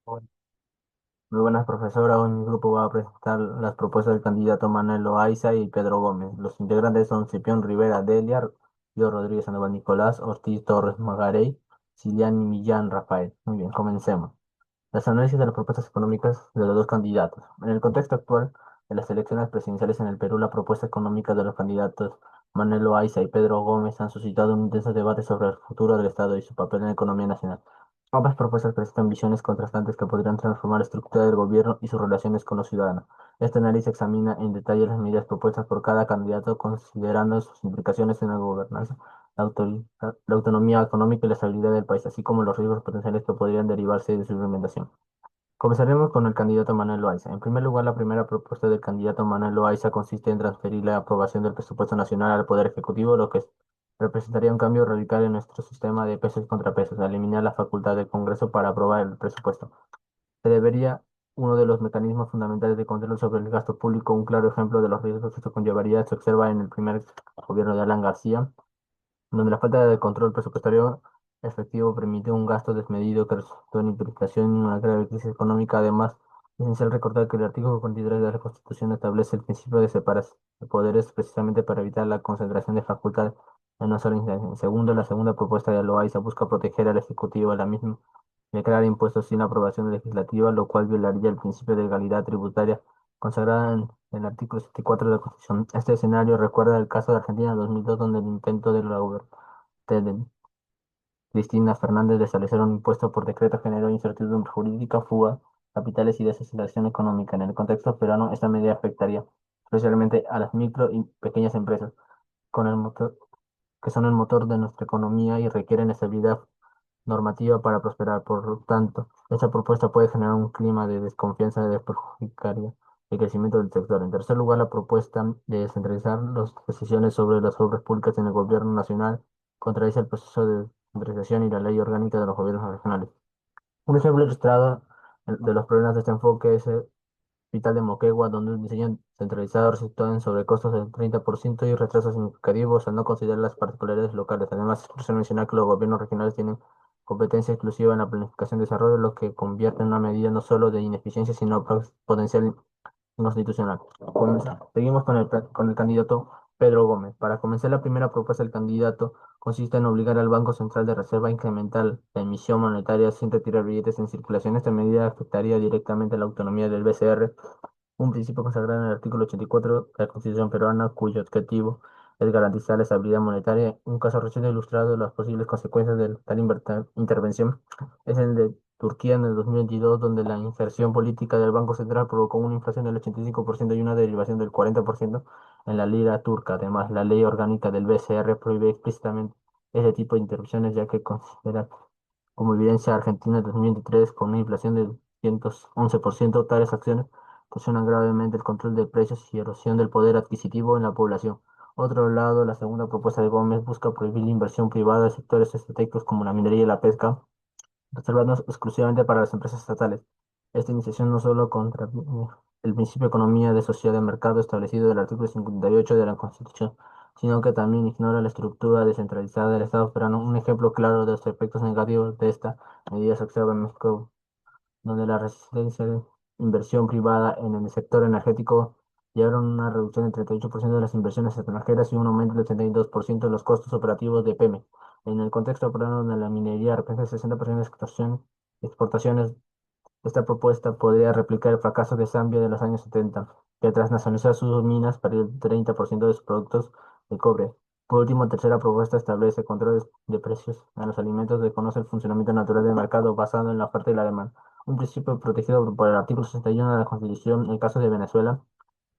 Muy buenas, profesora. Hoy mi grupo va a presentar las propuestas del candidato Manuel Loaiza y Pedro Gómez. Los integrantes son Cipión Rivera Delia, Yo Rodríguez Sandoval Nicolás, Ortiz Torres Magarey, Ciliani Millán Rafael. Muy bien, comencemos. Las análisis de las propuestas económicas de los dos candidatos. En el contexto actual de las elecciones presidenciales en el Perú, la propuesta económica de los candidatos Manuel Loaiza y Pedro Gómez han suscitado un intenso debate sobre el futuro del Estado y su papel en la economía nacional. Ambas propuestas presentan visiones contrastantes que podrían transformar la estructura del gobierno y sus relaciones con los ciudadanos. Este análisis examina en detalle las medidas propuestas por cada candidato, considerando sus implicaciones en la gobernanza, la autonomía económica y la estabilidad del país, así como los riesgos potenciales que podrían derivarse de su implementación. Comenzaremos con el candidato Manuel Loaiza. En primer lugar, la primera propuesta del candidato Manuel Loaiza consiste en transferir la aprobación del presupuesto nacional al Poder Ejecutivo, lo que representaría un cambio radical en nuestro sistema de pesos y contrapesos, al eliminar la facultad del Congreso para aprobar el presupuesto. Se debería uno de los mecanismos fundamentales de control sobre el gasto público. Un claro ejemplo de los riesgos que esto conllevaría se observa en el primer gobierno de Alan García, donde la falta de control presupuestario efectivo permite un gasto desmedido que resultó en inflación y una grave crisis económica. Además, es esencial recordar que el artículo 43 de la Constitución establece el principio de separación de poderes precisamente para evitar la concentración de facultades en una sola instancia. En segundo, la segunda propuesta de Loaiza busca proteger al Ejecutivo de la misma de crear impuestos sin aprobación legislativa, lo cual violaría el principio de legalidad tributaria consagrada en el artículo 74 de la Constitución. Este escenario recuerda el caso de Argentina en 2002, donde el intento de la de Cristina Fernández de establecer un impuesto por decreto generó incertidumbre jurídica, fuga, capitales y desaceleración económica. En el contexto peruano, esta medida afectaría especialmente a las micro y pequeñas empresas, con el motor, que son el motor de nuestra economía y requieren estabilidad normativa para prosperar. Por lo tanto, esta propuesta puede generar un clima de desconfianza que perjudicaría el crecimiento del sector. En tercer lugar, la propuesta de descentralizar las decisiones sobre las obras públicas en el gobierno nacional contradice el proceso de descentralización y la ley orgánica de los gobiernos regionales. Un ejemplo ilustrado de los problemas de este enfoque es el Hospital de Moquegua, donde un diseño centralizado resultó en sobrecostos del 30% y retrasos significativos al no considerar las particularidades locales. Además, es crucial mencionar que los gobiernos regionales tienen competencia exclusiva en la planificación y desarrollo, lo que convierte en una medida no solo de ineficiencia, sino potencial inconstitucional. Seguimos con el candidato Pedro Gómez. Para comenzar, la primera propuesta del candidato consiste en obligar al Banco Central de Reserva a incrementar la emisión monetaria sin retirar billetes en circulación. Esta medida afectaría directamente la autonomía del BCR, un principio consagrado en el artículo 84 de la Constitución peruana, cuyo objetivo es garantizar la estabilidad monetaria. Un caso reciente ilustrado de las posibles consecuencias de tal intervención es el de Turquía en el 2022, donde la inserción política del Banco Central provocó una inflación del 85% y una derivación del 40% en la lira turca. Además, la ley orgánica del BCR prohíbe explícitamente ese tipo de intervenciones, ya que considera como evidencia Argentina en 2023 con una inflación del 111%. Tales acciones cuestionan gravemente el control de precios y erosión del poder adquisitivo en la población. Otro lado, la segunda propuesta de Gómez busca prohibir la inversión privada en sectores estratégicos como la minería y la pesca, reservando exclusivamente para las empresas estatales. Esta iniciación no solo contraviene el principio de economía de sociedad de mercado establecido del artículo 58 de la Constitución, sino que también ignora la estructura descentralizada del Estado peruano. Un ejemplo claro de los efectos negativos de esta medida se observa en México, donde la resistencia de inversión privada en el sector energético llevaron a una reducción del 38% de las inversiones extranjeras y un aumento del 82% de los costos operativos de Pemex. En el contexto peruano, donde la minería representa el 60% de exportaciones, esta propuesta podría replicar el fracaso de Zambia de los años 70, que tras nacionalizar sus minas perdió el 30% de sus productos de cobre. Por último, tercera propuesta establece controles de precios en los alimentos, desconoce el funcionamiento natural del mercado basado en la oferta y la demanda, un principio protegido por el artículo 61 de la Constitución. En el caso de Venezuela,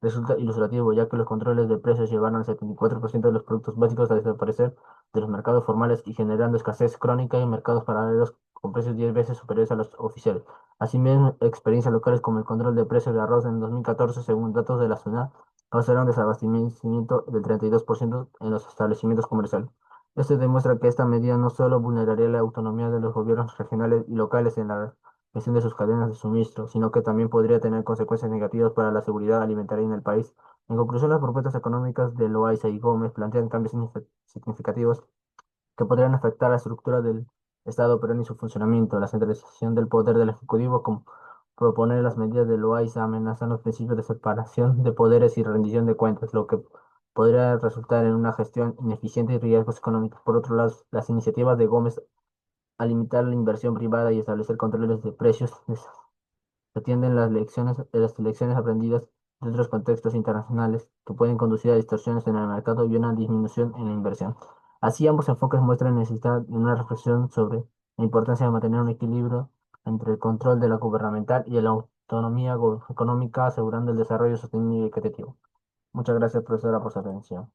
resulta ilustrativo, ya que los controles de precios llevaron al 74% de los productos básicos a desaparecer de los mercados formales y generando escasez crónica en mercados paralelos con precios 10 veces superiores a los oficiales. Asimismo, experiencias locales como el control de precios de arroz en 2014, según datos de la SUNAT, causaron desabastecimiento del 32% en los establecimientos comerciales. Esto demuestra que esta medida no solo vulneraría la autonomía de los gobiernos regionales y locales en la gestión de sus cadenas de suministro, sino que también podría tener consecuencias negativas para la seguridad alimentaria en el país. En conclusión, las propuestas económicas de Loaiza y Gómez plantean cambios significativos que podrían afectar la estructura del Estado peruano y su funcionamiento, la centralización del poder del Ejecutivo, como proponer las medidas de Loaiza amenazan los principios de separación de poderes y rendición de cuentas, lo que podría resultar en una gestión ineficiente y riesgos económicos. Por otro lado, las iniciativas de Gómez a limitar la inversión privada y establecer controles de precios atienden las lecciones aprendidas de otros contextos internacionales que pueden conducir a distorsiones en el mercado y una disminución en la inversión. Así, ambos enfoques muestran necesidad de una reflexión sobre la importancia de mantener un equilibrio entre el control de la gubernamental y la autonomía económica, asegurando el desarrollo sostenible y equitativo. Muchas gracias, profesora, por su atención.